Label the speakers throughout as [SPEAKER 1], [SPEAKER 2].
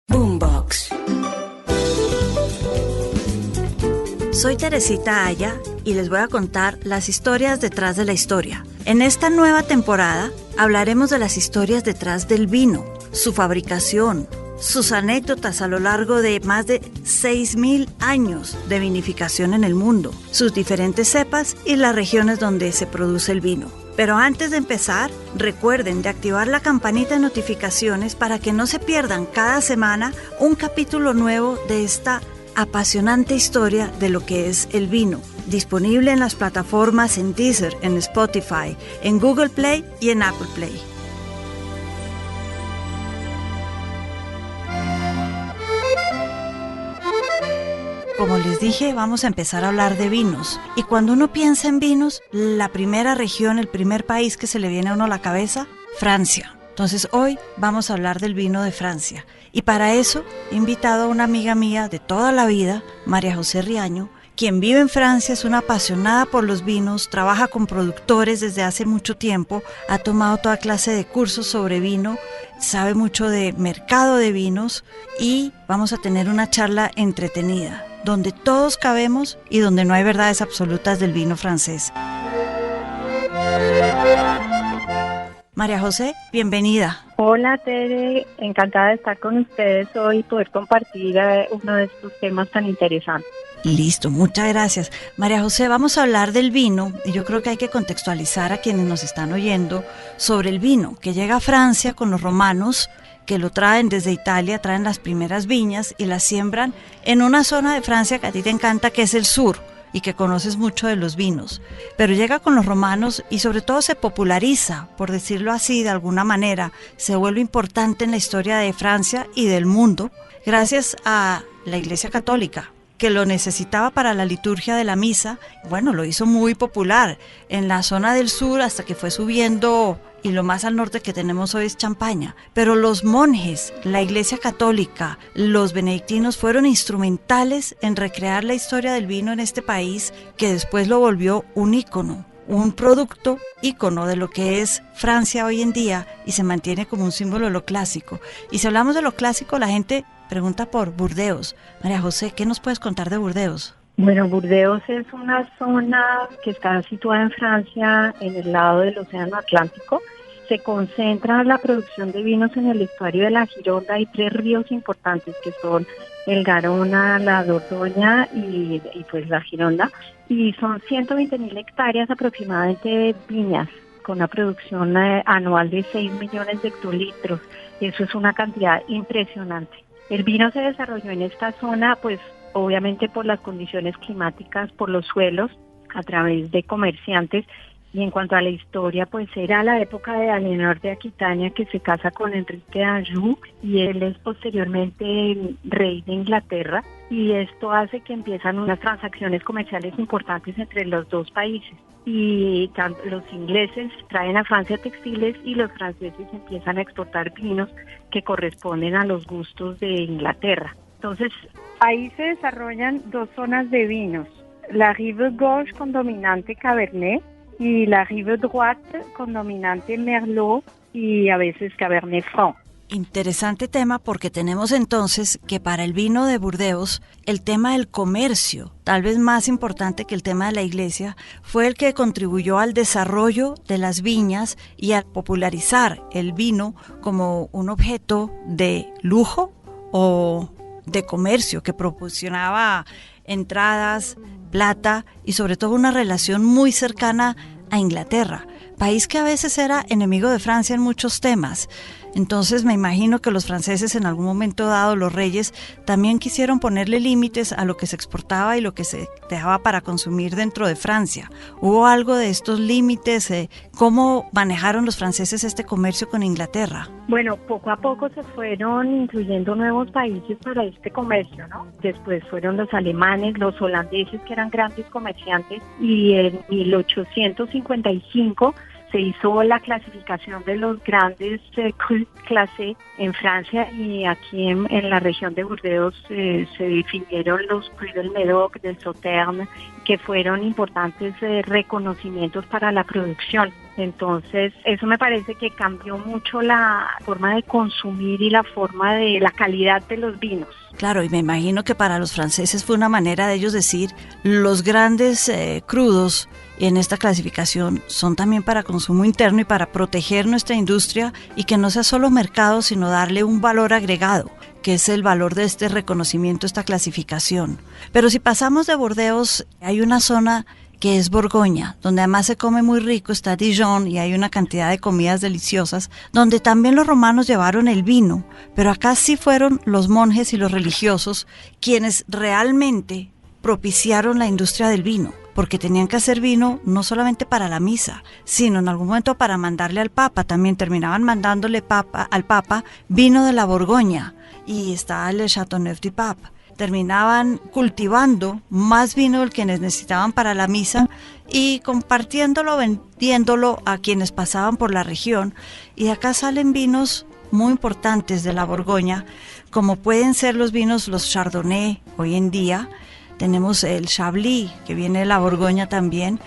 [SPEAKER 1] Boombox.
[SPEAKER 2] Soy Teresita Aya y les voy a contar las historias detrás de la historia. En esta nueva temporada hablaremos de las historias detrás del vino, su fabricación, sus anécdotas a lo largo de más de 6.000 años de vinificación en el mundo, sus diferentes cepas y las regiones donde se produce el vino. Pero antes de empezar, recuerden de activar la campanita de notificaciones para que no se pierdan cada semana un capítulo nuevo de esta apasionante historia de lo que es el vino. Disponible en las plataformas en Deezer, en Spotify, en Google Play y en Apple Play. Como les dije, vamos a empezar a hablar de vinos. Y cuando uno piensa en vinos, la primera región, el primer país que se le viene a uno a la cabeza, Francia. Entonces hoy vamos a hablar del vino de Francia. Y para eso he invitado a una amiga mía de toda la vida, María José Riaño, quien vive en Francia, es una apasionada por los vinos, trabaja con productores desde hace mucho tiempo, ha tomado toda clase de cursos sobre vino, sabe mucho de mercado de vinos y vamos a tener una charla entretenida, donde todos cabemos y donde no hay verdades absolutas del vino francés. María José, bienvenida.
[SPEAKER 3] Hola Tere, encantada de estar con ustedes hoy y poder compartir uno de estos temas tan interesantes.
[SPEAKER 2] Listo, muchas gracias. María José, vamos a hablar del vino y yo creo que hay que contextualizar a quienes nos están oyendo sobre el vino que llega a Francia con los romanos, que lo traen desde Italia, traen las primeras viñas y las siembran en una zona de Francia que a ti te encanta, que es el sur, y que conoces mucho de los vinos, pero llega con los romanos y sobre todo se populariza, por decirlo así de alguna manera, se vuelve importante en la historia de Francia y del mundo, gracias a la Iglesia Católica, que lo necesitaba para la liturgia de la misa. Bueno, lo hizo muy popular en la zona del sur hasta que fue subiendo y lo más al norte que tenemos hoy es Champaña. Pero los monjes, la Iglesia Católica, los benedictinos fueron instrumentales en recrear la historia del vino en este país, que después lo volvió un ícono, un producto ícono de lo que es Francia hoy en día y se mantiene como un símbolo de lo clásico. Y si hablamos de lo clásico, la gente pregunta por Burdeos. María José, ¿qué nos puedes contar de Burdeos?
[SPEAKER 3] Bueno, Burdeos es una zona que está situada en Francia, en el lado del Océano Atlántico. Se concentra la producción de vinos en el estuario de la Gironda. Hay 3 ríos importantes que son el Garona, la Dordoña y pues la Gironda. Y son 120.000 hectáreas aproximadamente de viñas, con una producción anual de 6 millones de hectolitros. Eso es una cantidad impresionante. El vino se desarrolló en esta zona, pues obviamente por las condiciones climáticas, por los suelos, a través de comerciantes. Y en cuanto a la historia, pues era la época de Aliénor de Aquitania, que se casa con Enrique de Anjou, y él es posteriormente rey de Inglaterra, y esto hace que empiezan unas transacciones comerciales importantes entre los dos países. Y los ingleses traen a Francia textiles y los franceses empiezan a exportar vinos que corresponden a los gustos de Inglaterra. Entonces, ahí se desarrollan 2 zonas de vinos, la rive gauche con dominante Cabernet y la rive droite con dominante Merlot y a veces Cabernet Franc.
[SPEAKER 2] Interesante tema, porque tenemos entonces que para el vino de Burdeos el tema del comercio, tal vez más importante que el tema de la iglesia, fue el que contribuyó al desarrollo de las viñas y a popularizar el vino como un objeto de lujo o de comercio que proporcionaba entradas, plata y sobre todo una relación muy cercana a Inglaterra, país que a veces era enemigo de Francia en muchos temas. Entonces me imagino que los franceses en algún momento dado, los reyes, también quisieron ponerle límites a lo que se exportaba y lo que se dejaba para consumir dentro de Francia. ¿Hubo algo de estos límites? ¿Cómo manejaron los franceses este comercio con Inglaterra?
[SPEAKER 3] Bueno, poco a poco se fueron incluyendo nuevos países para este comercio, ¿no? Después fueron los alemanes, los holandeses, que eran grandes comerciantes, y en 1855 se hizo la clasificación de los grandes crus classés en Francia, y aquí en la región de Burdeos se definieron los crus del Médoc, del Sauternes, que fueron importantes reconocimientos para la producción. Entonces, eso me parece que cambió mucho la forma de consumir y la forma de la calidad de los vinos.
[SPEAKER 2] Claro, y me imagino que para los franceses fue una manera de ellos decir, los grandes crudos en esta clasificación son también para consumo interno y para proteger nuestra industria y que no sea solo mercado, sino darle un valor agregado, que es el valor de este reconocimiento, esta clasificación. Pero si pasamos de Burdeos, hay una zona que es Borgoña, donde además se come muy rico, está Dijon y hay una cantidad de comidas deliciosas, donde también los romanos llevaron el vino, pero acá sí fueron los monjes y los religiosos quienes realmente propiciaron la industria del vino, porque tenían que hacer vino no solamente para la misa, sino en algún momento para mandarle al Papa, también terminaban mandándole al Papa vino de la Borgoña, y está el Châteauneuf du Pape. Terminaban cultivando más vino del que necesitaban para la misa y compartiéndolo, vendiéndolo a quienes pasaban por la región. Y de acá salen vinos muy importantes de la Borgoña, como pueden ser los vinos, los Chardonnay hoy en día. Tenemos el Chablis, que viene de la Borgoña también,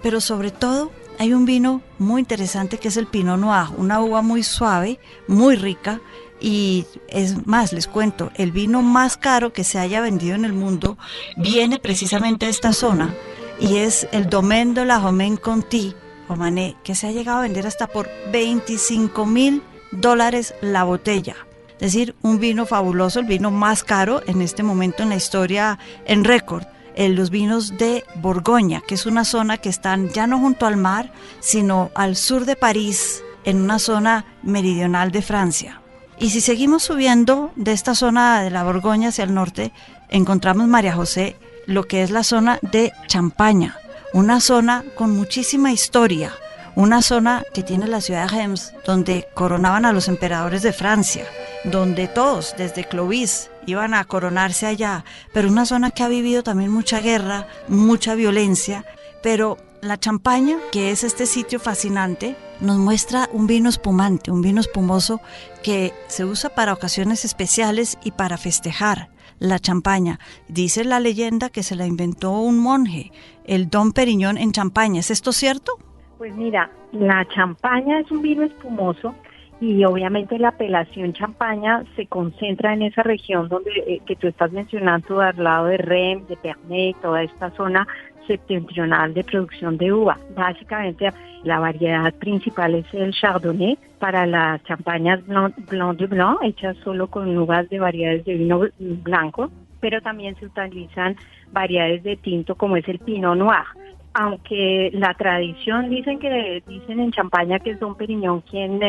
[SPEAKER 2] pero sobre todo hay un vino muy interesante que es el Pinot Noir, una uva muy suave, muy rica. Y es más, les cuento, el vino más caro que se haya vendido en el mundo viene precisamente de esta zona y es el Domaine de la Romaine Conti, Romanée, que se ha llegado a vender hasta por $25,000 la botella. Es decir, un vino fabuloso, el vino más caro en este momento en la historia en récord. Los vinos de Borgoña, que es una zona que están ya no junto al mar, sino al sur de París, en una zona meridional de Francia. Y si seguimos subiendo de esta zona de la Borgoña hacia el norte, encontramos, María José, lo que es la zona de Champaña, una zona con muchísima historia, una zona que tiene la ciudad de Reims, donde coronaban a los emperadores de Francia, donde todos, desde Clovis, iban a coronarse allá, pero una zona que ha vivido también mucha guerra, mucha violencia, pero la Champaña, que es este sitio fascinante, nos muestra un vino espumante, un vino espumoso que se usa para ocasiones especiales y para festejar. La Champaña, dice la leyenda que se la inventó un monje, el Dom Perignon en Champaña. ¿Es esto cierto?
[SPEAKER 3] Pues mira, la Champaña es un vino espumoso y obviamente la apelación Champaña se concentra en esa región donde que tú estás mencionando, al lado de Reims, de Pernod, toda esta zona septentrional de producción de uva. Básicamente la variedad principal es el Chardonnay para las champañas Blanc de Blanc, hechas solo con uvas de variedades de vino blanco, pero también se utilizan variedades de tinto como es el Pinot Noir. Aunque la tradición dicen en Champaña que es Dom Perignon quien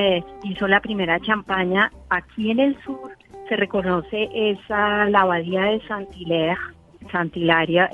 [SPEAKER 3] hizo la primera champaña, aquí en el sur se reconoce la abadía de Saint-Hilaire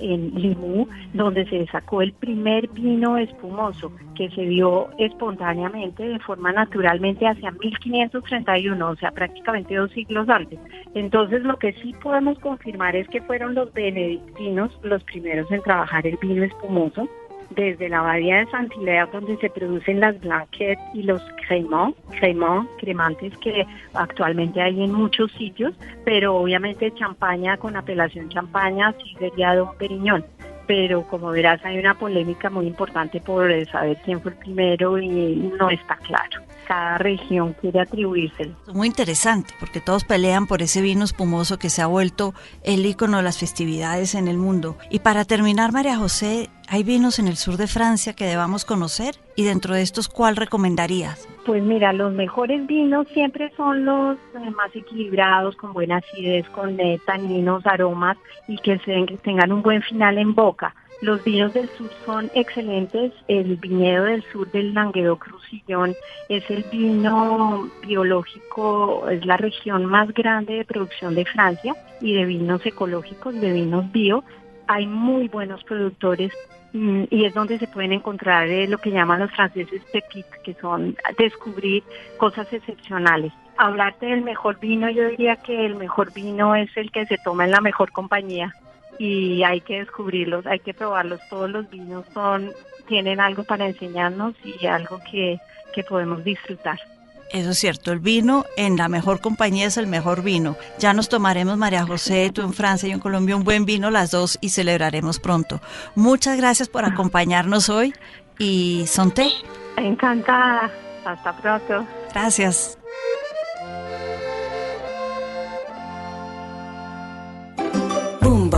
[SPEAKER 3] en Limoux, donde se sacó el primer vino espumoso que se dio espontáneamente, de forma naturalmente, hacia 1531, o sea, prácticamente 2 siglos antes. Entonces, lo que sí podemos confirmar es que fueron los benedictinos los primeros en trabajar el vino espumoso, desde la abadía de Saint-Hilaire, donde se producen las Blanquettes y los cremantes que actualmente hay en muchos sitios, pero obviamente Champaña, con apelación Champaña, sí sería Dom Perignon. Pero como verás, hay una polémica muy importante por saber quién fue el primero y no está claro. Cada región quiere atribuírselo.
[SPEAKER 2] Muy interesante, porque todos pelean por ese vino espumoso que se ha vuelto el ícono de las festividades en el mundo. Y para terminar, María José, ¿hay vinos en el sur de Francia que debamos conocer? Y dentro de estos, ¿cuál recomendarías?
[SPEAKER 3] Pues mira, los mejores vinos siempre son los más equilibrados, con buena acidez, con taninos, aromas y que tengan un buen final en boca. Los vinos del sur son excelentes. El viñedo del sur del Languedoc-Roussillon es el vino biológico, es la región más grande de producción de Francia y de vinos ecológicos, de vinos bio. Hay muy buenos productores y es donde se pueden encontrar lo que llaman los franceses pépites, que son descubrir cosas excepcionales. Hablarte del mejor vino, yo diría que el mejor vino es el que se toma en la mejor compañía. Y hay que descubrirlos, hay que probarlos. Todos los vinos tienen algo para enseñarnos y algo que podemos disfrutar.
[SPEAKER 2] Eso es cierto, el vino en la mejor compañía es el mejor vino. Ya nos tomaremos, María José, tú en Francia y yo en Colombia, un buen vino las dos y celebraremos pronto. Muchas gracias por acompañarnos hoy y santé.
[SPEAKER 3] Encantada. Hasta pronto.
[SPEAKER 2] Gracias.
[SPEAKER 1] Boombox.